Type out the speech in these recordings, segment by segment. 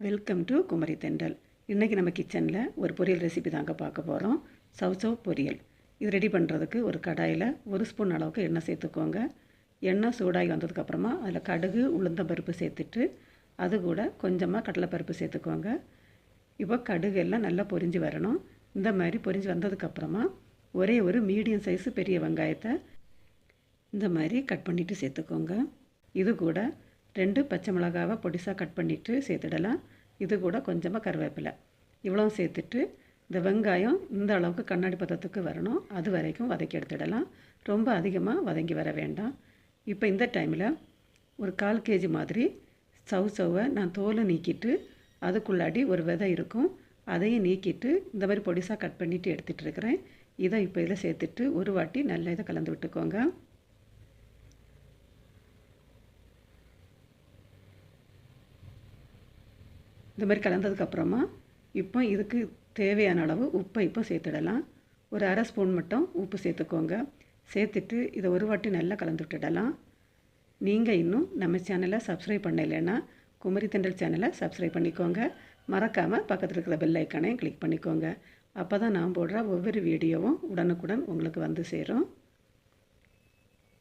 Welcome to Kumari தென்றல். இன்றைக்கி நம்ம கிச்சனில் ஒரு பொரியல் ரெசிபி தாங்க பார்க்க போகிறோம். சவ் பொரியல். இது ரெடி பண்ணுறதுக்கு ஒரு கடாயில் 1 ஸ்பூன் அளவுக்கு எண்ணெய் சேர்த்துக்கோங்க. எண்ணெய் சூடாகி வந்ததுக்கப்புறமா அதில் கடுகு உளுந்தம்பருப்பு சேர்த்துட்டு அது கூட கொஞ்சமாக கடலைப்பருப்பு சேர்த்துக்கோங்க. இப்போ கடுகு எல்லாம் நல்லா பொரிஞ்சு வரணும். இந்த மாதிரி பொரிஞ்சு வந்ததுக்கப்புறமா ஒரே ஒரு மீடியம் சைஸு பெரிய வெங்காயத்தை இந்த மாதிரி கட் பண்ணிவிட்டு சேர்த்துக்கோங்க. இது கூட 2 பச்சை மிளகாவை பொடிசாக கட் பண்ணிவிட்டு சேர்த்துடலாம். இது கூட கொஞ்சமாக கருவேப்பிலை இவ்வளோ சேர்த்துட்டு இந்த வெங்காயம் இந்த அளவுக்கு கண்ணாடி பதத்துக்கு வரணும். அது வரைக்கும் வதக்கி எடுத்துடலாம். ரொம்ப அதிகமாக வதங்கி வர வேண்டாம். இப்போ இந்த டைமில் ஒரு 1/4 kg மாதிரி சவ்வை நான் தோலை நீக்கிட்டு அதுக்குள்ளாடி ஒரு விதை இருக்கும், அதையும் நீக்கிட்டு இந்த மாதிரி பொடிசாக கட் பண்ணிவிட்டு எடுத்துகிட்டு இருக்கிறேன். இதை இப்போ இதில் சேர்த்துட்டு ஒரு வாட்டி நல்லா இதை கலந்து விட்டுக்கோங்க. இந்த மாதிரி கலந்ததுக்கப்புறமா இப்போ இதுக்கு தேவையான அளவு உப்பை இப்போ சேர்த்துடலாம். ஒரு 1/2 ஸ்பூன் மட்டும் உப்பு சேர்த்துக்கோங்க. சேர்த்துட்டு இதை ஒரு வாட்டி நல்லா கலந்து விட்டுடலாம். நீங்கள் இன்னும் நம்ம சேனலை சப்ஸ்கிரைப் பண்ணலைன்னா குமரி தென்றல் சேனலை சப்ஸ்கிரைப் பண்ணிக்கோங்க. மறக்காமல் பக்கத்தில் இருக்கிற பெல் ஐக்கானையும் கிளிக் பண்ணிக்கோங்க. அப்போ தான் நான் போடுற ஒவ்வொரு வீடியோவும் உடனுக்குடன் உங்களுக்கு வந்து சேரும்.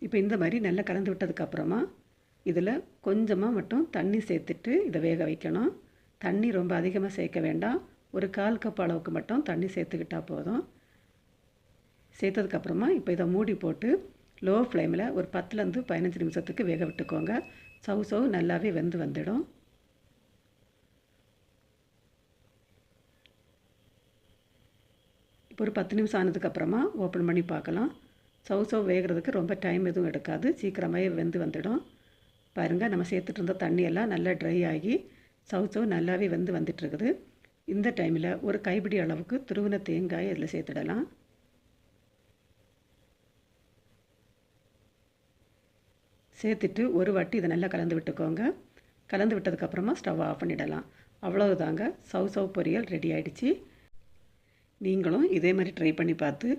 இப்போ இந்த மாதிரி நல்லா கலந்து விட்டதுக்கப்புறமா இதில் கொஞ்சமாக மட்டும் தண்ணி சேர்த்துட்டு இதை வேக வைக்கணும். தண்ணி ரொம்ப அதிகமாக சேர்க்க வேண்டாம். ஒரு 1/4 கப் அளவுக்கு மட்டும் தண்ணி சேர்த்துக்கிட்டால் போதும். சேர்த்ததுக்கப்புறமா இப்போ இதை மூடி போட்டு லோ ஃப்ளேமில் ஒரு 10லேருந்து 15 நிமிஷத்துக்கு வேக விட்டுக்கோங்க. சவ் நல்லாவே வெந்து வந்துடும். இப்போ ஒரு 10 நிமிஷம் ஆனதுக்கப்புறமா ஓப்பன் பண்ணி பார்க்கலாம். சவ் வேகிறதுக்கு ரொம்ப டைம் எதுவும் எடுக்காது, சீக்கிரமாகவே வெந்து வந்துடும். பாருங்கள், நம்ம சேர்த்துட்டு இருந்த தண்ணியெல்லாம் நல்லா ட்ரை ஆகி சவ் நல்லாவே வந்துட்டுருக்குது. இந்த டைமில் ஒரு கைப்பிடி அளவுக்கு துருவின தேங்காயை இதில் சேர்த்துடலாம். சேர்த்துட்டு ஒரு வாட்டி இதை நல்லா கலந்து விட்டுக்கோங்க. கலந்து விட்டதுக்கப்புறமா ஸ்டவ் ஆஃப் பண்ணிடலாம். அவ்வளவுதாங்க, சவ் பொரியல் ரெடி ஆகிடுச்சு. நீங்களும் இதே மாதிரி ட்ரை பண்ணி பார்த்து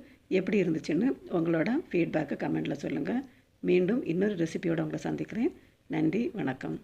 எப்படி இருந்துச்சுன்னு உங்களோட ஃபீட்பேக்கை கமெண்டில் சொல்லுங்கள். மீண்டும் இன்னொரு ரெசிபியோடு உங்களை சந்திக்கிறேன். நன்றி, வணக்கம்.